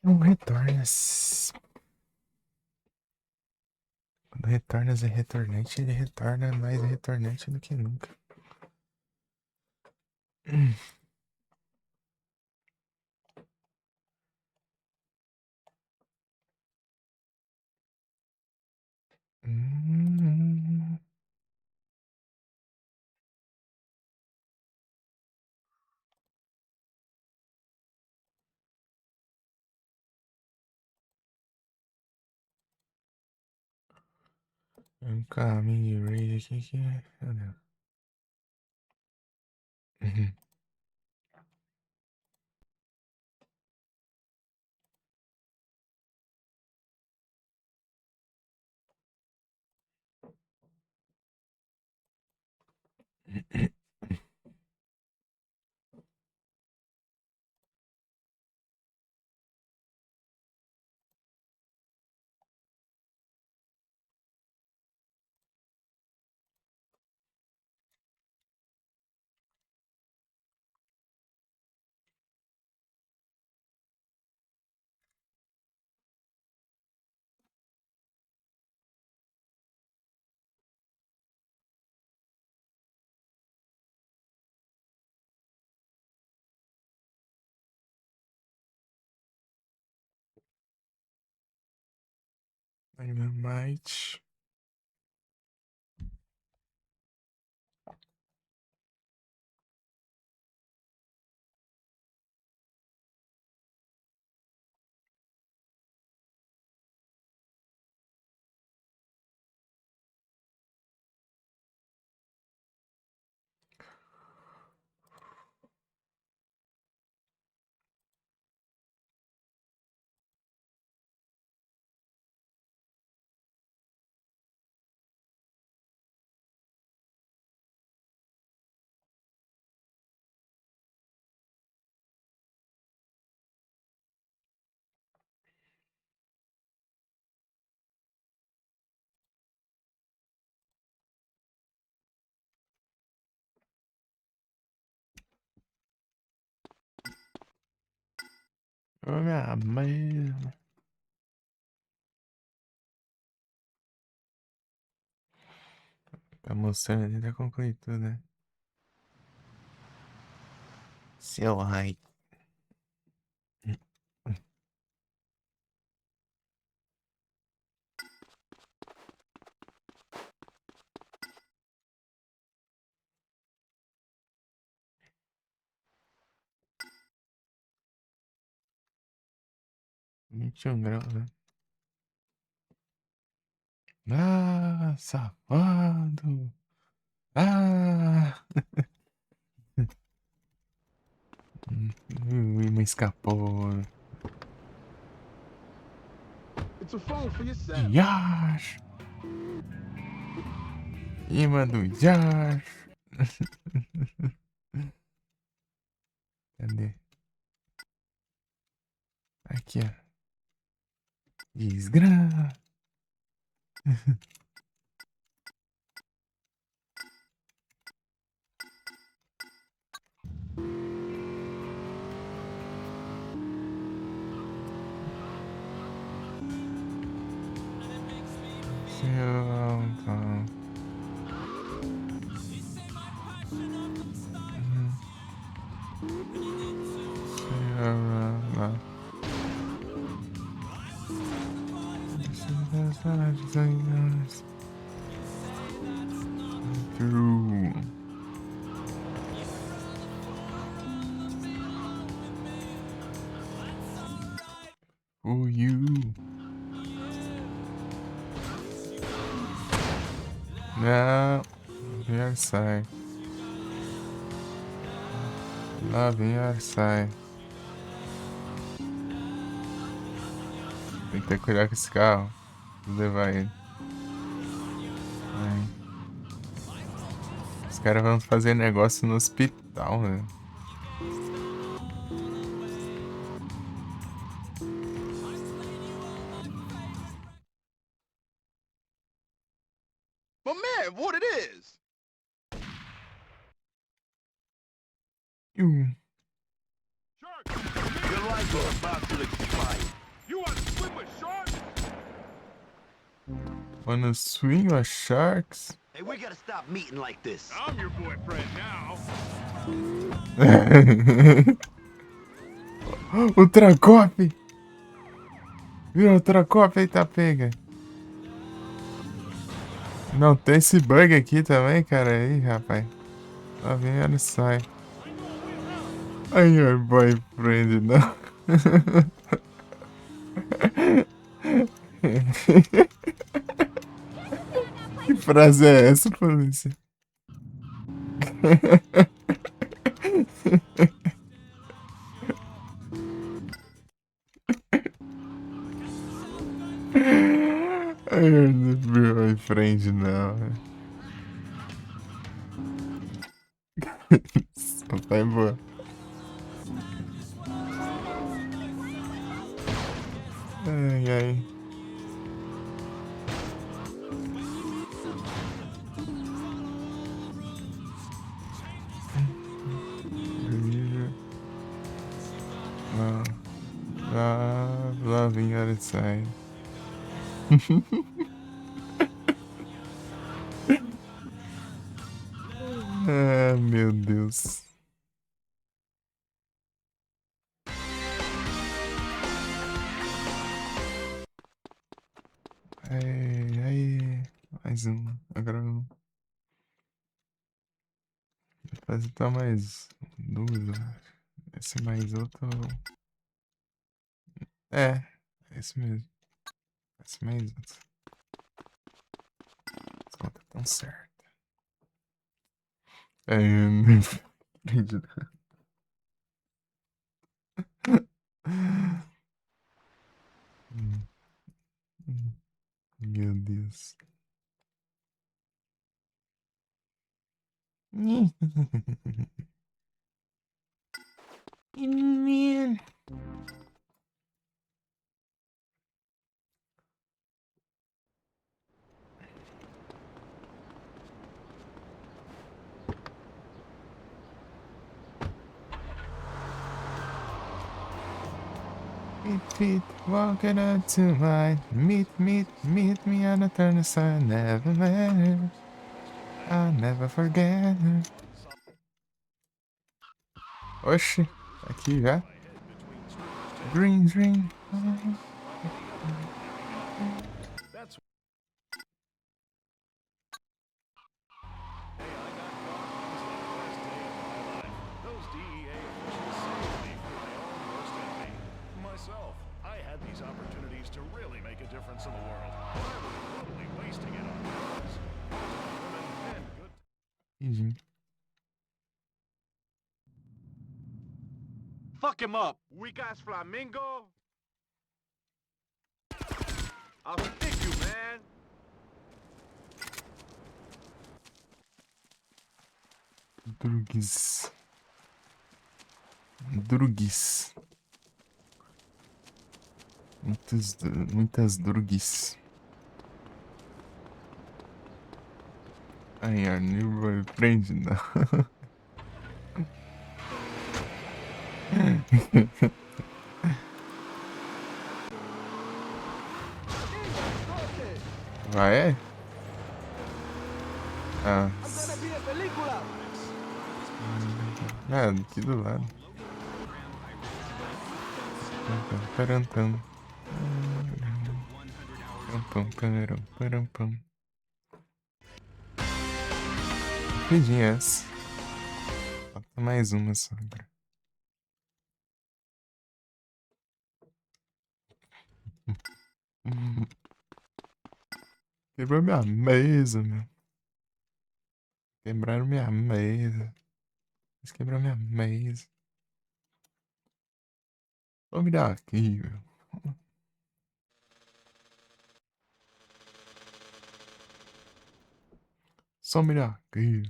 Não retornas. Quando retornas é retornante, ele retorna mais retornante do que nunca. Hum. Um caminho raid aqui que é. Uhum. Dynamite. Oh, minha mãe. Tá mostrando ali, tá concluído tudo, né? Seu raio. Vinte e um graus, né? Ah, safado. Ah! O imã escapou. It's a phone for yourself. Yar! Imã do Yar! Cadê? Aqui, ó. Desgraça. Seu... True. For you. Now, your side. Love your side. Tem que ter cuidado com esse carro. Vou levar ele. Vai. Os caras vão fazer negócio no hospital, né? But man, what it is? Uh. Shark, good life. You're about to expire. You want to swim with sharks? Wanna swing with sharks? Hey, we gotta stop meeting like this. I'm your boyfriend now. O Tracop! Virou o Tracop, eita pega. Não, tem esse bug aqui também, cara. Aí, rapaz. Lá vem, ela sai. Ai, ai, boyfriend, não. Que frase é essa, polícia? Ai, meu boyfriend, não. Só tá embora. Ai, ai. Loving other side. Ah, meu Deus. Aí, mais um. Agora fazer tá mais duas. Esse mais outro. É, esse mesmo. Esse mais outro. As contas tão certas. É, não entendi. Meu Deus. Man. Feet walking out to mine. Meet me on the turn side. Never met. I'll never forget. Oxi, aqui já. Green Dream. Those DEA officials saved me from my own worst enemy. Myself, I had these opportunities to really make a difference in the world. But I was totally wasting it on drugs, women, and good. Easy. Fuck him up. Weak ass flamingo. I'll stick you, man. Drugs. Drugs. Muitas drugs. Ai, a new boyfriend, não. Vai, é? Ah. Ah, aqui do lado. Parantam. Param. Rapidinho essa. Falta mais uma só agora. Quebrou minha mesa, meu. Quebraram minha mesa. Eles quebraram minha mesa. Vamos me dar aqui, meu. Só me dar aqui.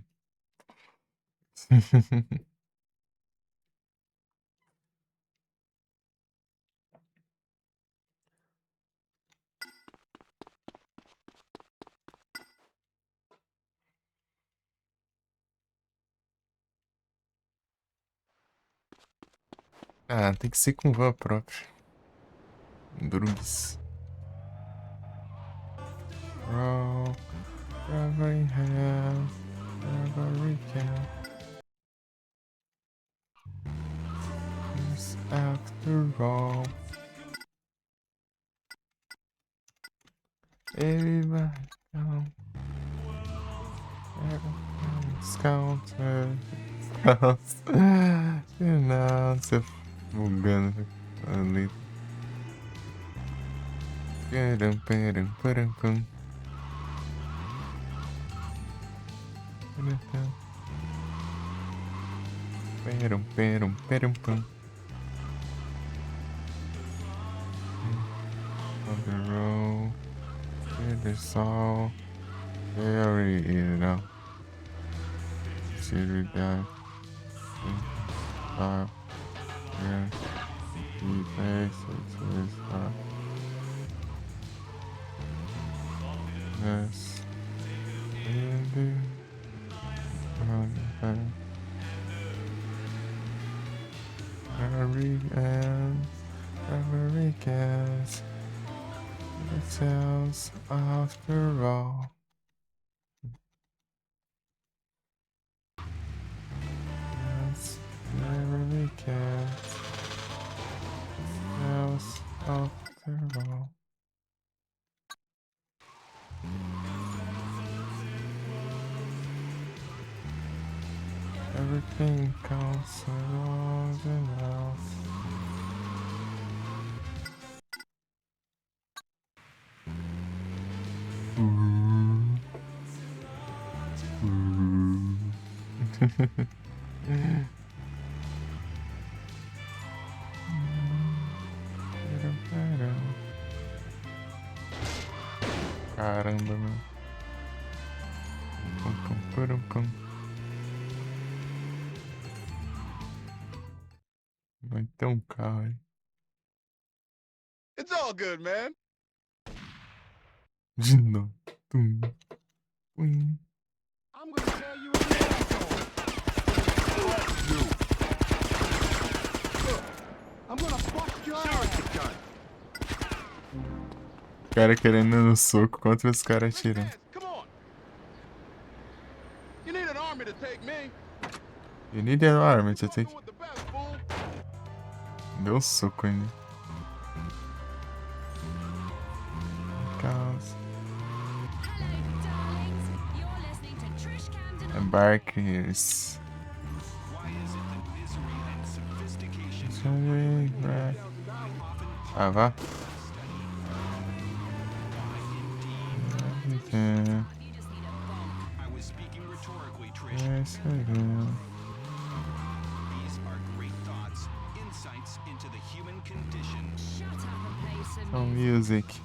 Ah, tem que ser com van própria. Drugs. Roll, every hand, every can. It's after all. Everybody come. Everybody's counted. Não, você bugando ali. Peram, peram, peram, pam. Peram, peram, peram, pam. On the road, there's all very, you know. Consider that. Yeah. He faces his heart. Yes. Indeed. Every end, every guess. It tells after all. Yes, every guess. Tells after all. Everything counts around and out. Caramba, meu. Vai ter um carro aí. It's all good, man. De novo. Tum. Tum. I'm gonna tell you an asshole. I'm gonna bust your ass. O cara querendo ir no soco contra os caras atirando. Come on. You need an army to take me. You need an army to take. Fucking with the best, fool. Deu soco ainda. Cause embarkers. Ah, vá. Yes, I do. These are great thoughts, insights into the human condition. Shut up and play some Some music. music.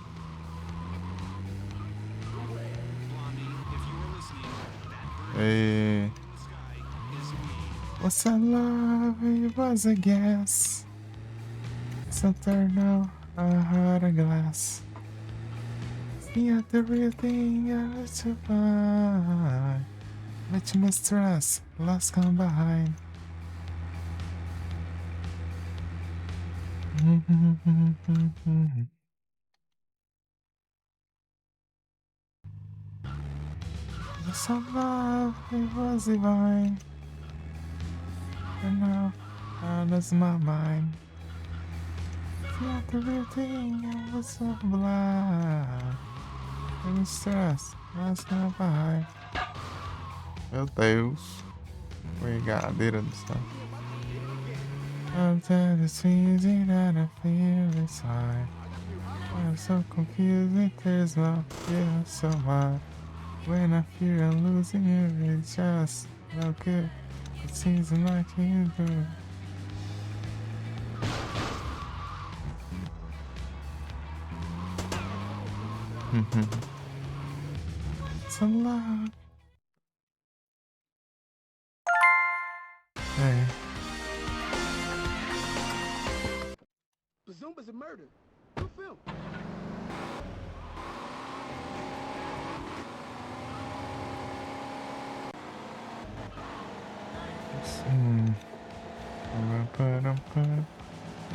Blondie, if you were listening, that bird Hey. in the sky is me. What's that love? It was a guess. So turn out a heart of glass. See at the real thing I was to find. Let you mistrust, lost come behind. Some love, it was divine. And now, I lost my mind. Not the real thing, I was so blind. And stress, lost come behind. Meu Deus. Brigadeira do céu. I'm tired of easy that I feel inside. I'm so confused, it there's no feel so much. When I feel I'm losing you, it's just no good. It seems like you do. Some love. Hey. Bazooma's a murder. Good film.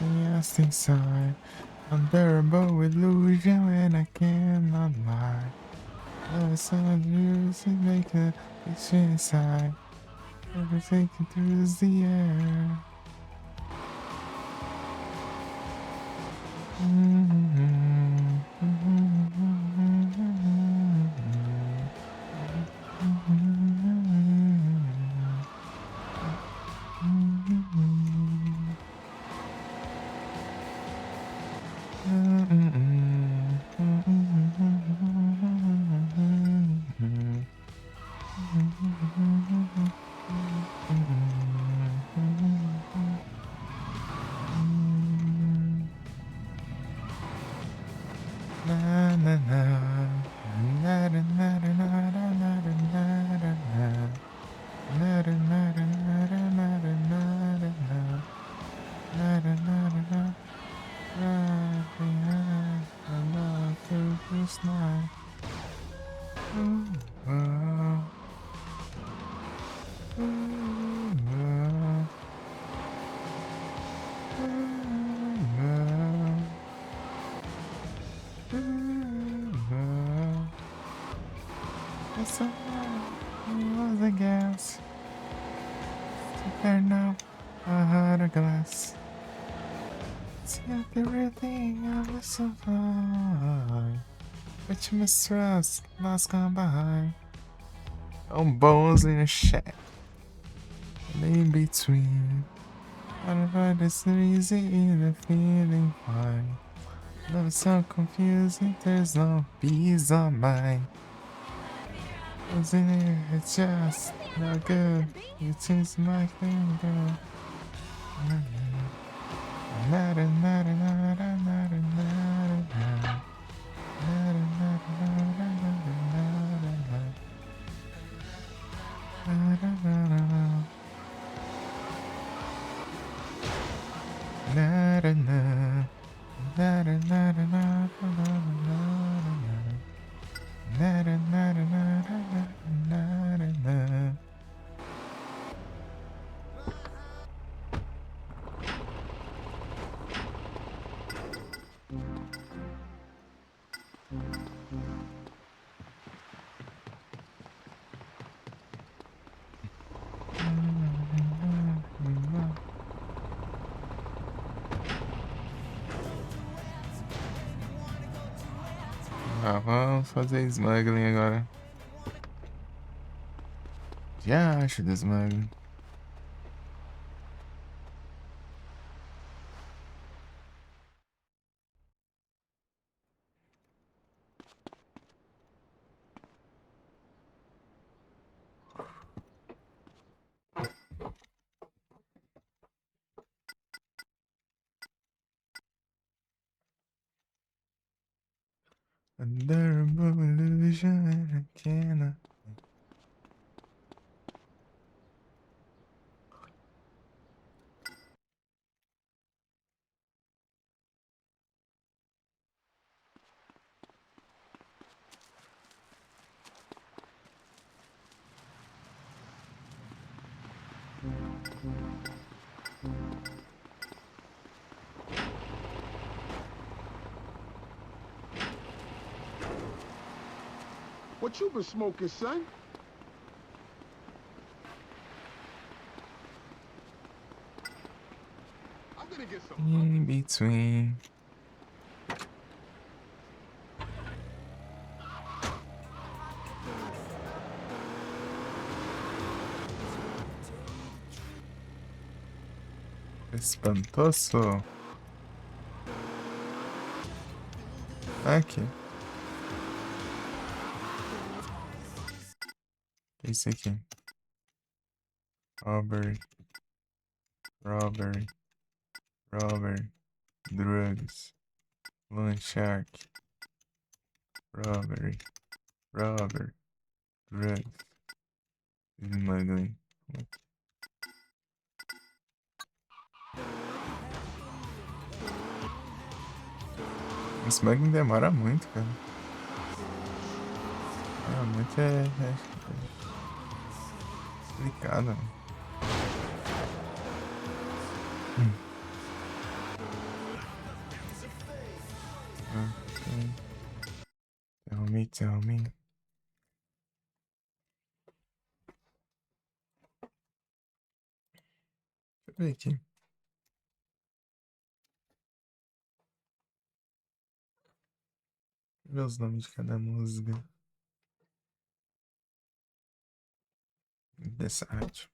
Yes, inside. Unbearable illusion and I cannot lie. Love is so music make a picture inside. Everything through the air. Was a gas. There now, I had a glass. See everything I was so fine. But you mistrust, lost gone by. On bones in a shack. And in between. I don't find this easy in the feeling fine. Love is so confusing, there's no peace on mine. Was in here, it's just not good. You taste my thing, girl. Nada, nada, nada, nada, nada, nada. Nada, nada, nada, nada, nada. Nada, nada. Nada, nada. Nada, nada, nada, nada. Nada, nada, nada, nada, nada. Vamos fazer smuggling agora. Já acho do smuggling. Under a illusion, I cannot. What you been smoking, son? I'm gonna get some. In between. Espantoso. Aqui. Esse aqui. Robbery. Robbery. Robbery. Drugs. Loan shark. Robbery. Robbery. Drugs. Smuggling. O smuggling demora muito, cara. Realmente é complicado. Okay. Tell me, tell me. Deixa eu ver aqui. Deixa eu ver os nomes de cada música dessa rádio.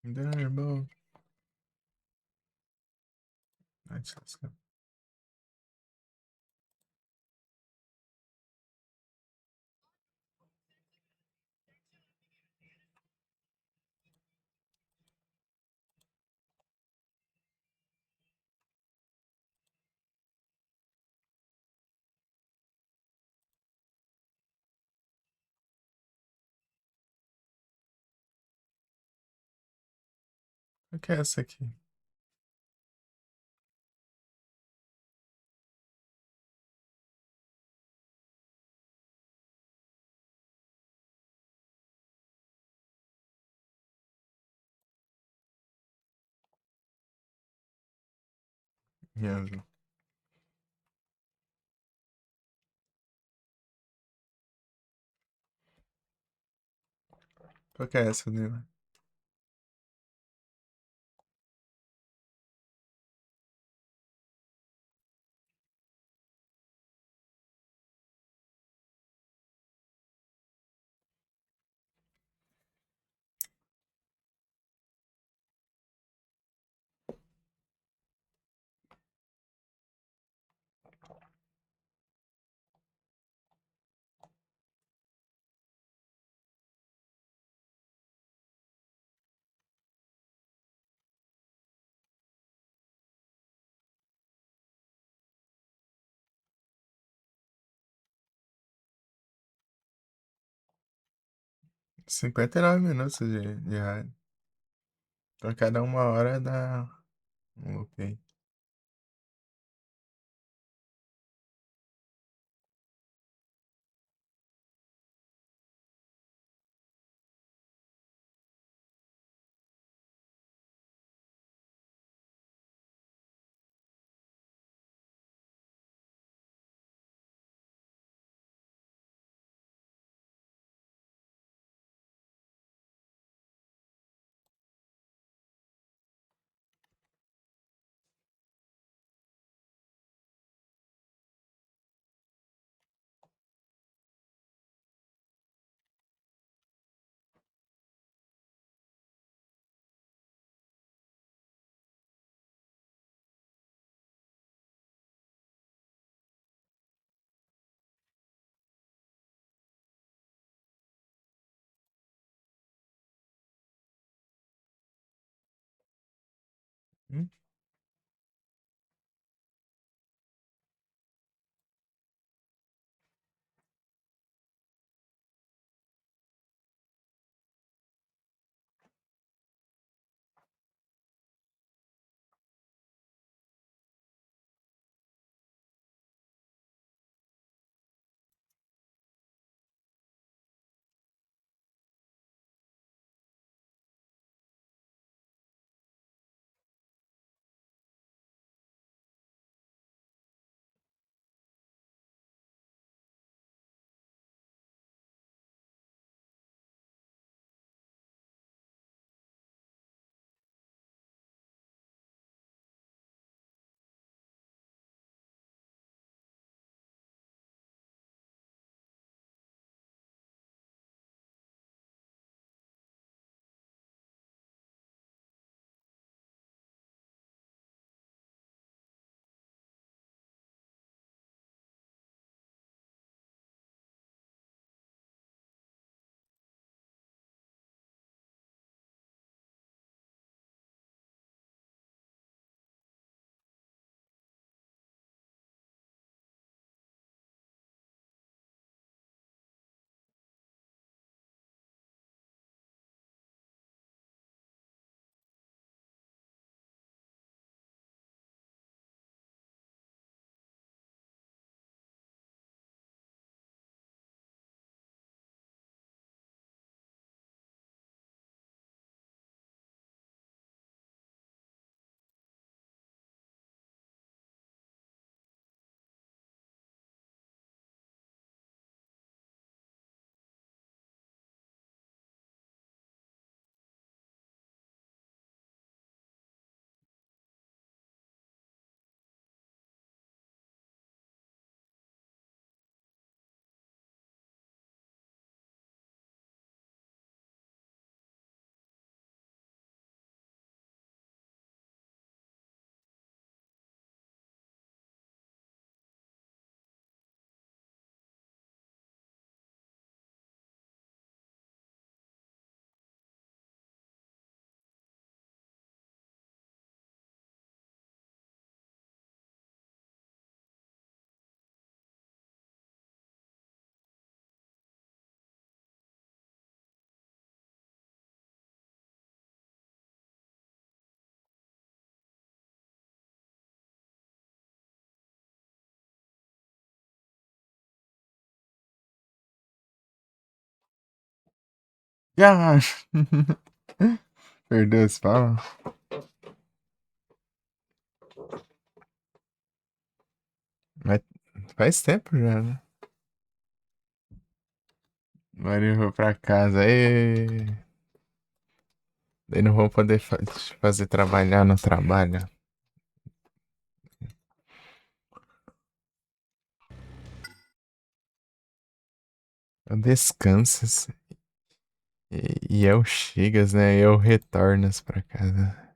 Durable. Ai, deixa eu lascar. Qual que é essa aqui? Mesmo. Qual que é essa, Nila? $59 de rádio. Então, cada uma hora dá um loop aí. Hum? Ah! Perdeu esse pau? Mas faz tempo já, né? Marinho foi pra casa. Aí. Daí não vou poder fazer trabalhar no trabalho. Eu descanso. E eu chegas, né? Eu retornas pra casa.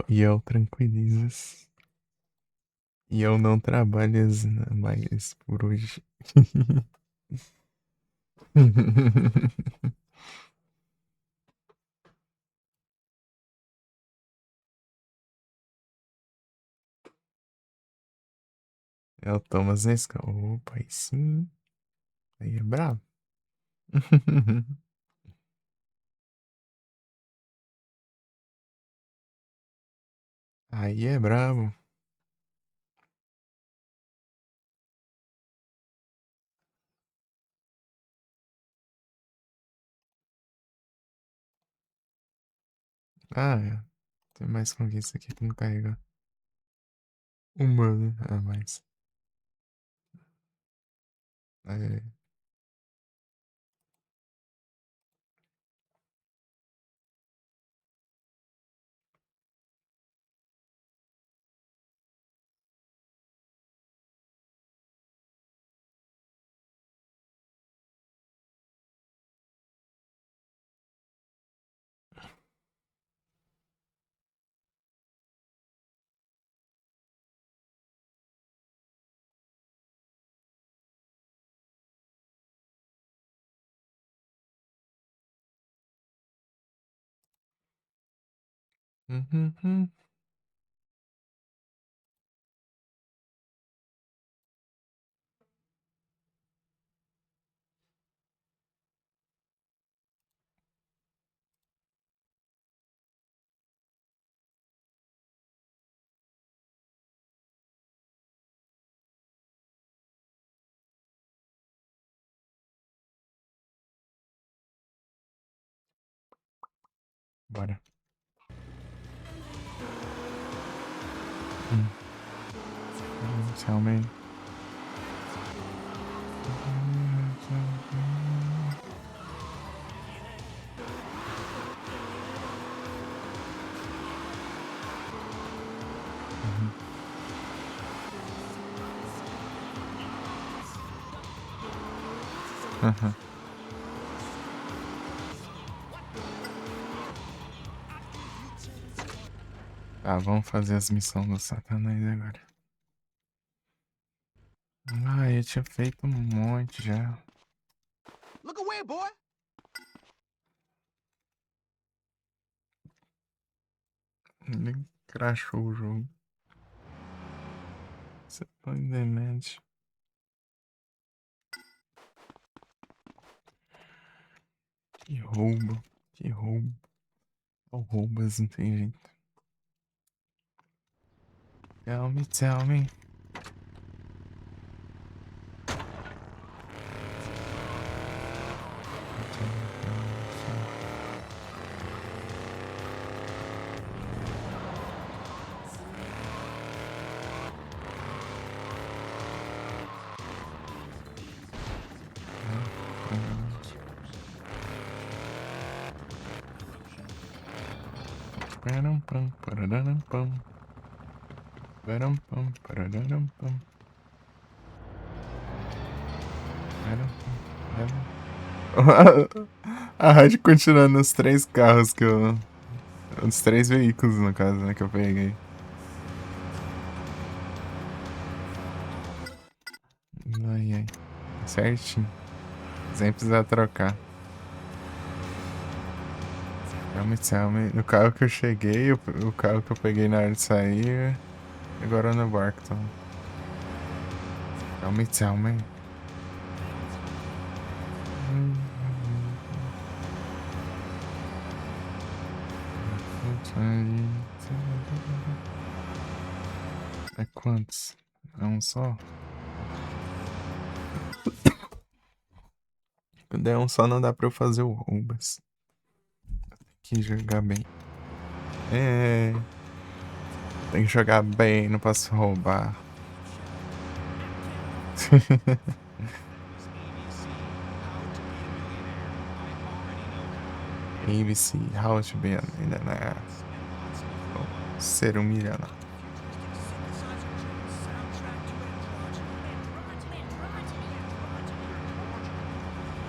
E eu tranquilizas. E eu não trabalhas mais por hoje. É o Thomas Nescau. Opa, aí sim. Aí é brabo. Aí é brabo. Ah, é. Tem mais conquista aqui que não carrega. Humano a mais. É. Uhum. Bora. Tell me. Uhum. Tá, vamos fazer as missões do Satanás agora. Ah, eu tinha feito um monte já. Look away, boy. Nem crashou o jogo. Você tá demente. Que roubo. Que roubo. Ou roubas, não tem jeito. Tell me, tell me. Param pam, parararam pam. Param pam, parararam pam. Param pam, pararam. A rádio continua nos 3 carros que eu. Os 3 veículos, no caso, né, que eu peguei. Ai, ai. Certinho. Sem precisar trocar. Tell me. No carro que eu cheguei, o carro que eu peguei na hora de sair. Agora no barco, então. Tell me. É quantos? É um só? O Deon só não dá pra eu fazer o roubas. Tem que jogar bem. É. Tem que jogar bem, não posso roubar. ABC, How to Be a Millionaire. Ser um milionário.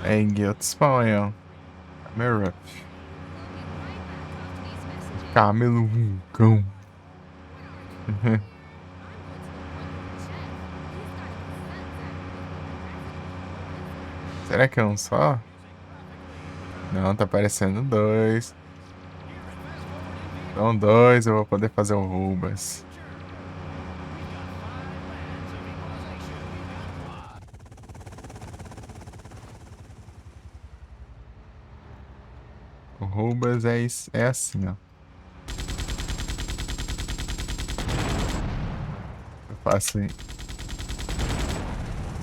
Em Guildspawn, Camera. Camelo Vulcão. Será que é um só? Não, tá aparecendo dois. São dois, eu vou poder fazer o Rubas. O Rubas é assim, ó. Eu faço aí.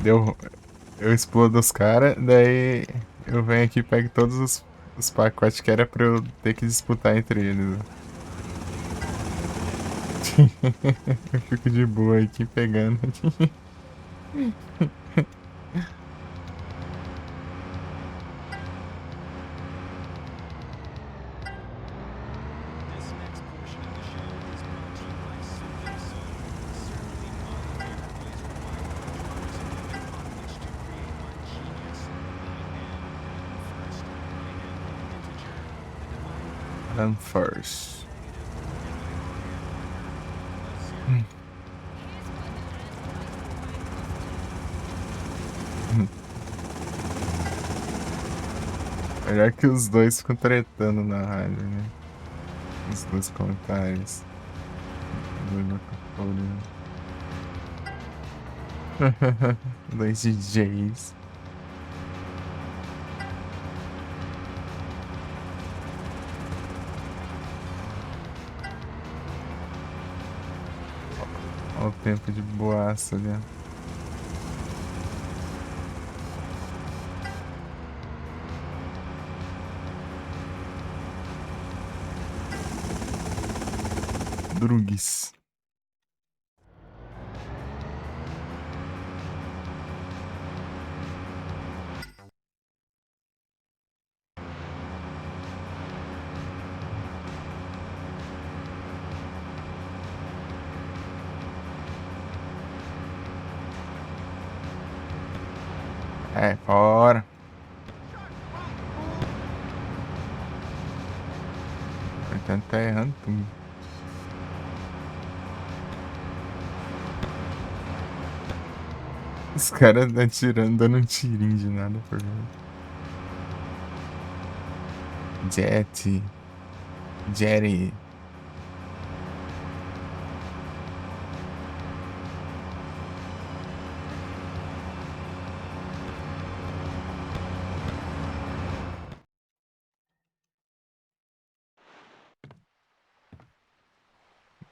Eu explodo os caras, daí eu venho aqui e pego todos os pacotes que era pra eu ter que disputar entre eles. Eu fico de boa aqui pegando. This next portion of the show is brought to you by Simply So, serving the modern Fairways require electronics on which to create our genius. I am first, the divine Melhor que os dois ficam tretando na rádio, né? Os dois comentários. Dois DJs. Olha o tempo de boaça ali, ó. Drugues. É, fora. O importante tá errando tudo. Os caras atirando, dando um tirinho de nada por mim. Jetty.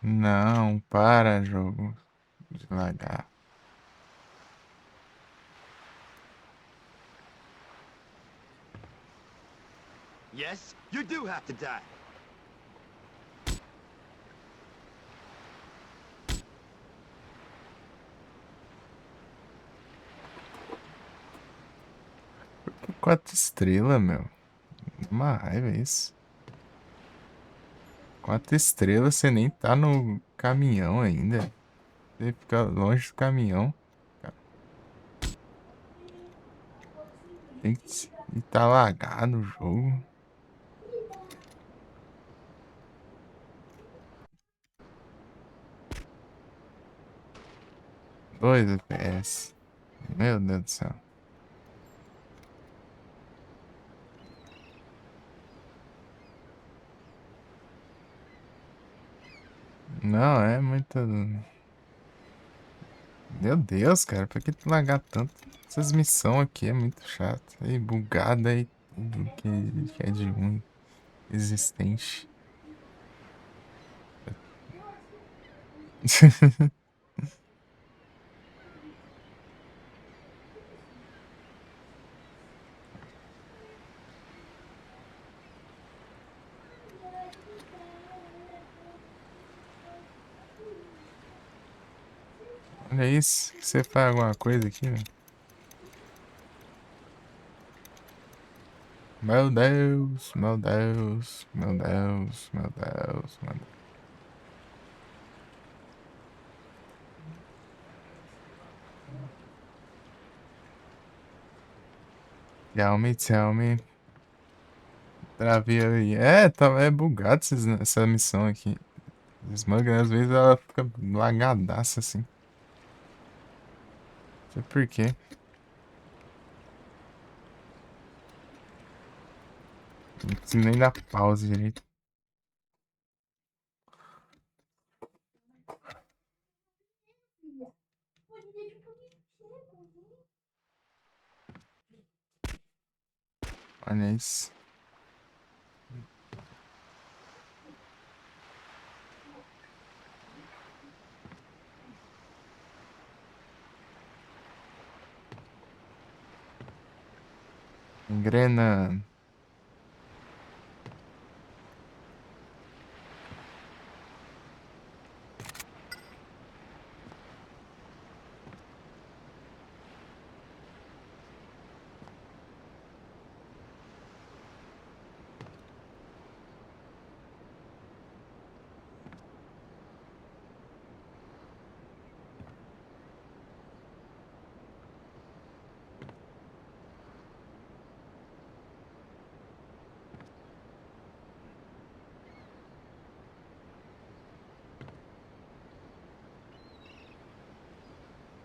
Não, para, jogo. Devagar. Yes, you do have to die. Por que 4 estrelas, meu? Uma raiva isso. 4 estrelas, você nem tá no caminhão ainda. Você fica longe do caminhão. Tem que. E tá lagado o jogo. Dois FPS. Meu Deus do céu. Não, é muito. Meu Deus, cara, por que lagar tanto? Essas missões aqui é muito chato. E bugada e tudo que é de ruim existente. Olha isso. Você faz alguma coisa aqui, velho? Meu Deus, meu Deus, meu Deus, meu Deus, meu Deus. Tell me. Travei ali. É, tá, é bugado essa missão aqui. Smuggle, às vezes ela fica lagadaça assim. Não sei por quê. Não consigo nem dar pause direito. Olha isso. Engrenando.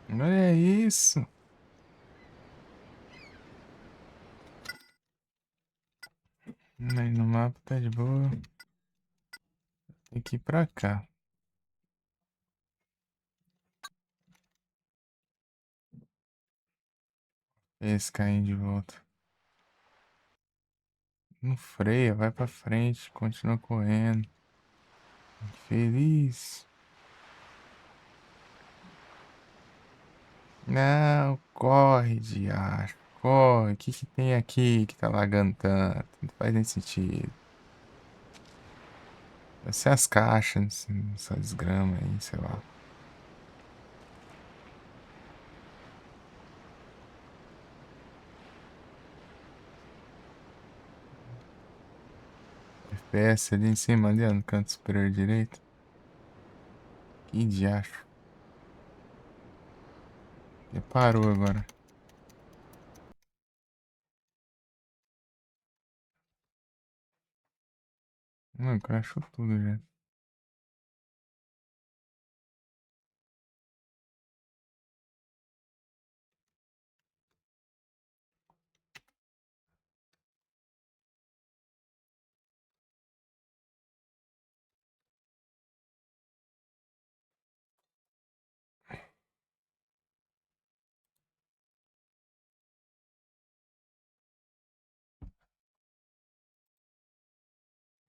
Olha isso. Aí no mapa tá de boa. Tem que ir pra cá. Esse caindo de volta. Não freia, vai pra frente, continua correndo. Feliz. Não, corre, diacho. Corre. O que que tem aqui que tá lagando tanto? Não faz nem sentido. Deve ser as caixas, essa desgrama aí, sei lá. FPS ali em cima, ali ó, no canto superior direito. Que diacho. E parou agora. Mano, crashou tudo já.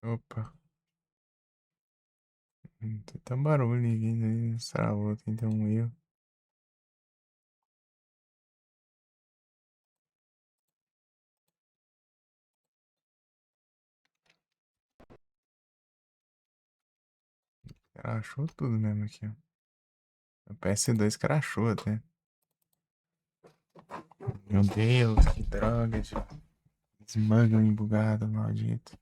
Opa. Tem até um barulho vindo aí. Travou, tem que ter um erro. Crashou tudo mesmo aqui, ó. O PS2 crashou até. Meu Deus, que droga de smuggling bugado, maldito.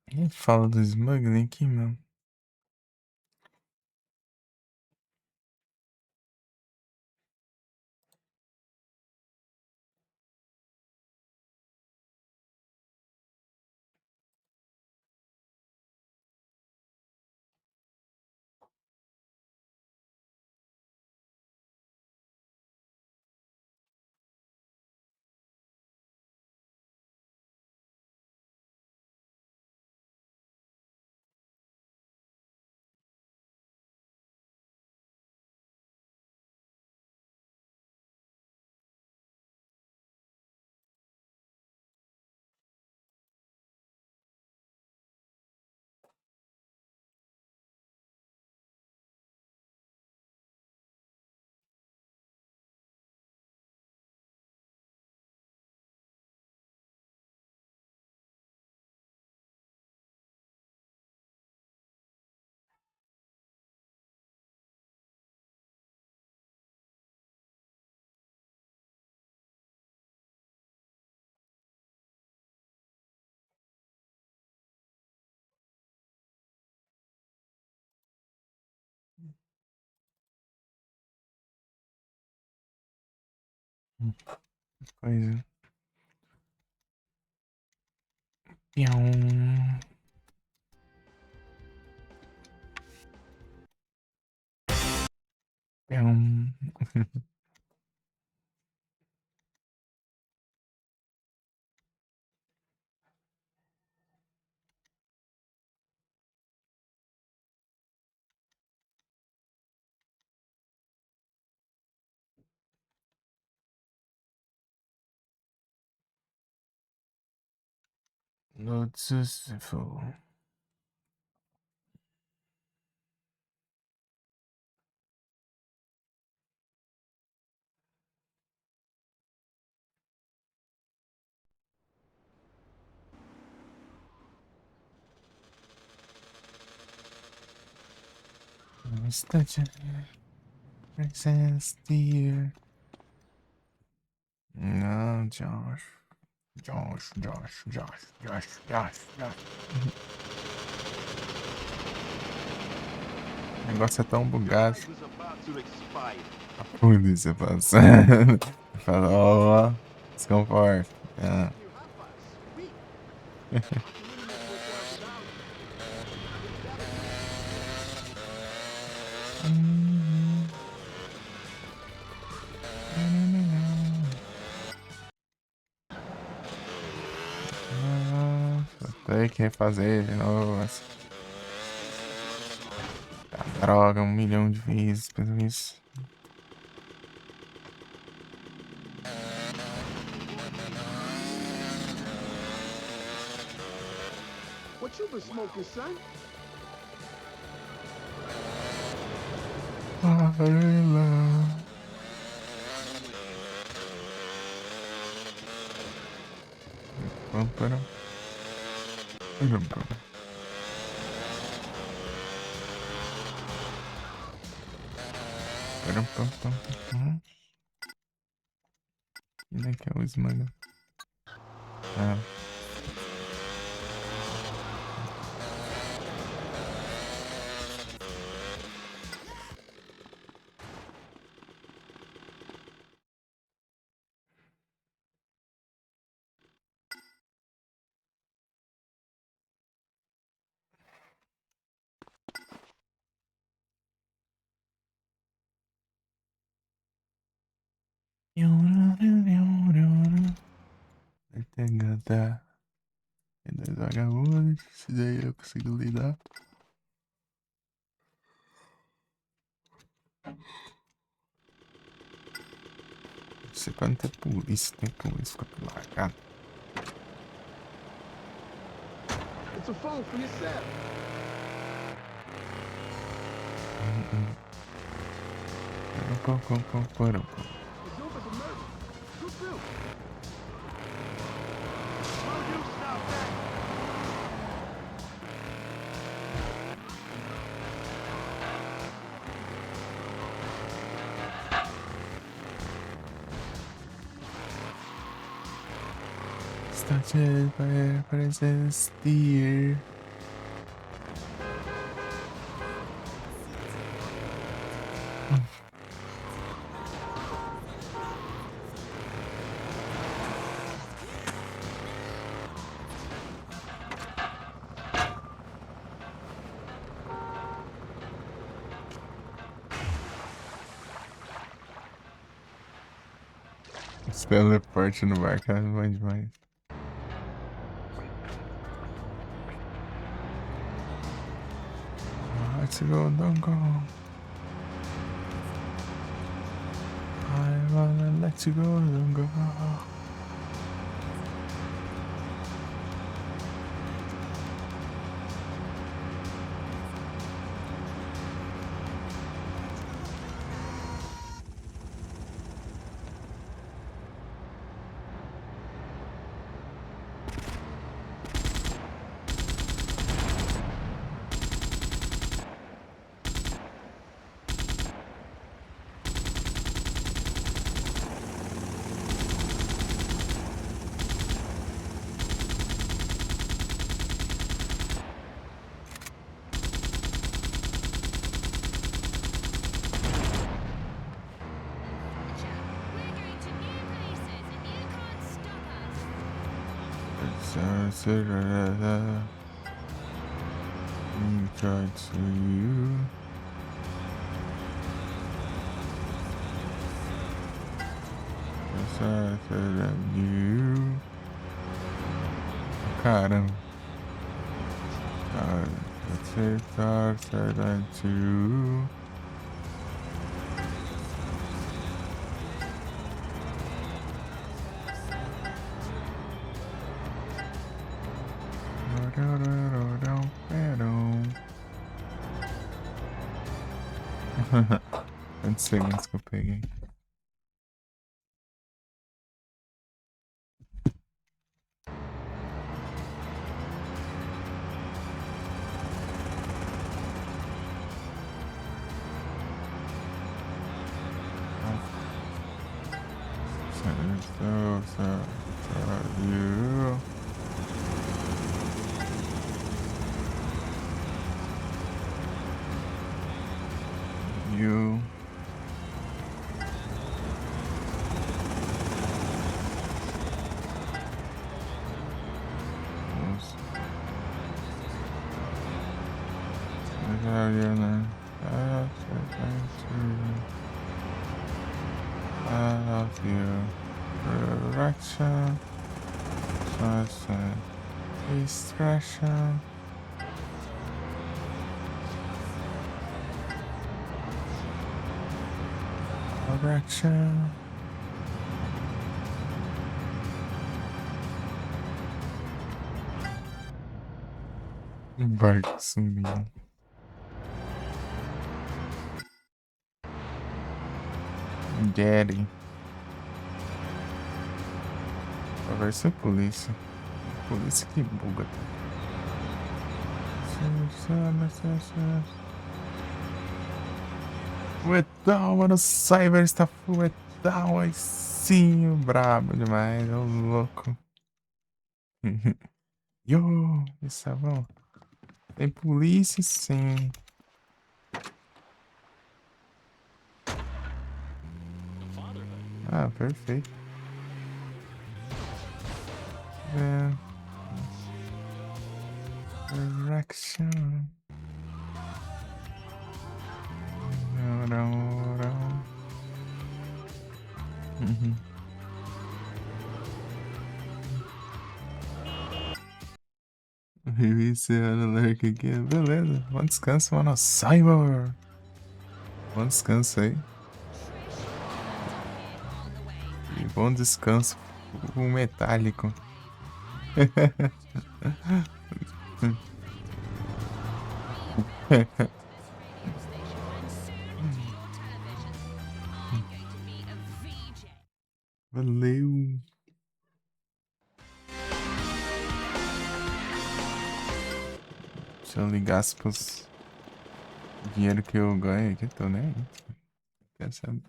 Quem fala do smuggling aqui, meu? Coisa. Pião. Pião. Not successful. Such a princess dear. No, Josh. Josh. O negócio é tão bugado. Life is about to expire. A polícia passando. Fala, ó, desconforto. Ah. You have us. Sweet. Tem que refazer de novo. Tá, droga, 1 milhão de vezes pelo isso. What you been smoking, son? Onde é que é o esmaga? Ah. THT. Tem 2 vagabundos. Se daí eu consigo lidar. Você quando tem polícia fica largado. It's a phone for yourself. Presume it's a murder. Good film. Will you stop that? Started by Princess Dear. Os teleporte no barco é bom demais. Let's go, don't go. I wanna let you go, don't go. Try to you. You. Caramba. Acertar to. Quantos segundos que eu peguei? You. You. Direction, discretion. Direction. Barco sumiu. Daddy. Vai ser polícia. Polícia que buga. O Etal, mano, o Cyber está full Etal, aí sim, brabo demais, é o louco. Yo, isso é bom. Tem polícia sim. Ah, perfeito. Direction. Reiniciando o lurk aqui. Beleza. Bom descanso, mano. Cyber. Bom descanso aí. E bom descanso o metálico. Valeu. Se eu ligasse pros dinheiro que eu ganho aqui, tô nem aí. Quero saber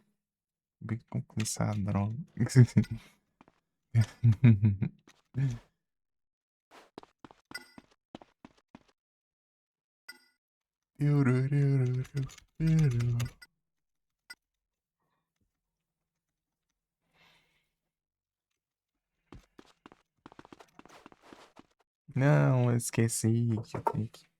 como começar a droga. Não, eu esqueci que eu tenho que...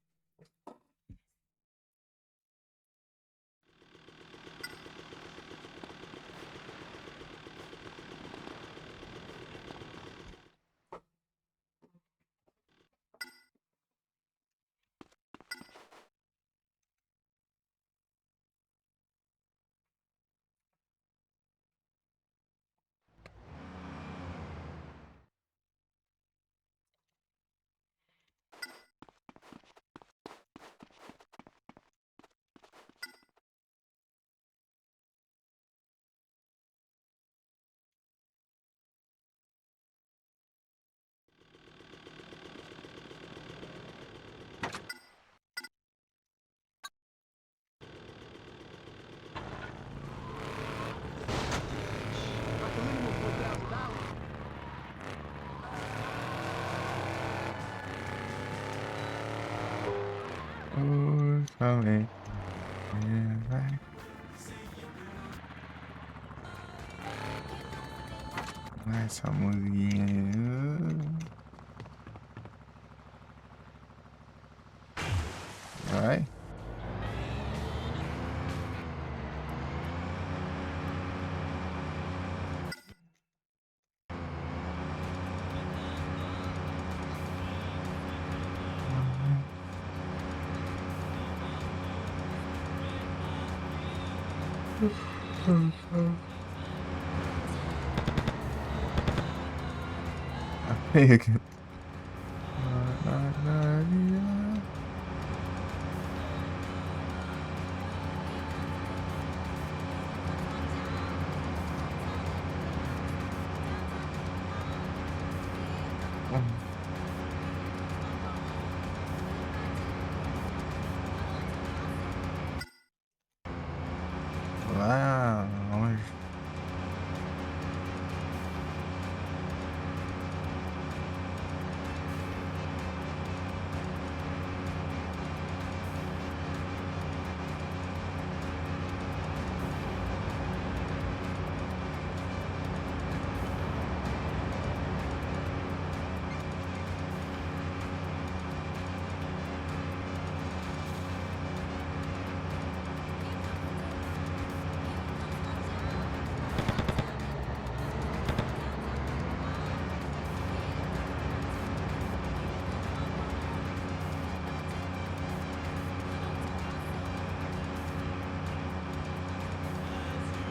Like a minimum $4,000. Oh, falei. Vai essa musiquinha aí. Lá longe.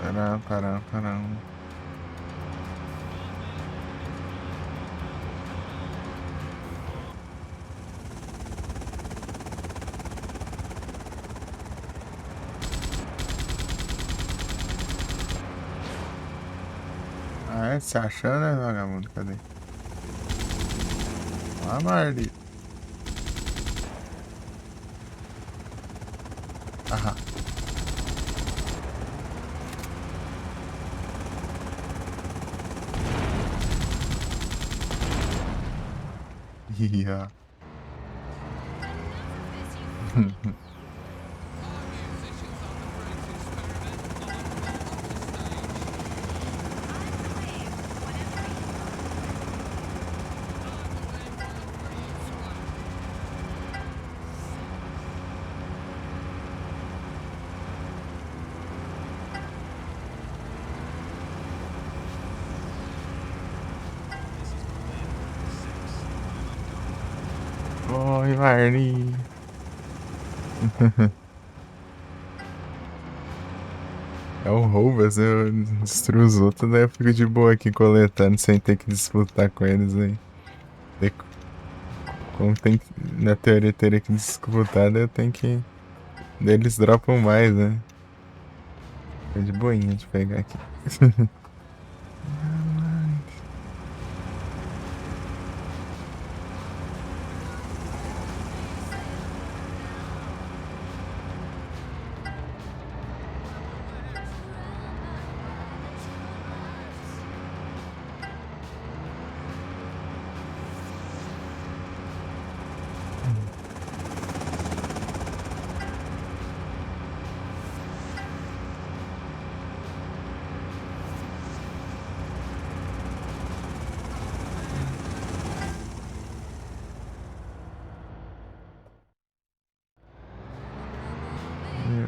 Parão, parão, parão. Ah, é? Se achando, né, vagabundo? Cadê? Lá, Marli. Aham. Ia. Oi, Marli. É um roubo, assim, eu destruo os outros, daí eu fico de boa aqui coletando sem ter que disputar com eles aí. Daí, como tem que, na teoria teria que disputar, daí eu tenho que. Daí eles dropam mais, né? Fica de boinha de pegar aqui.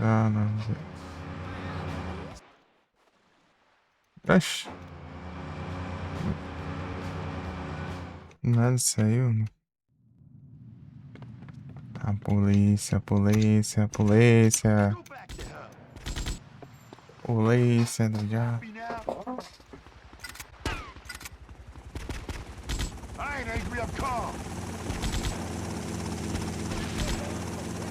Ah, não. Oxi. Nada saiu. A polícia, polícia, polícia. Go back to her. Polícia do diabo. Happy now? I ain't angry, I'm calm.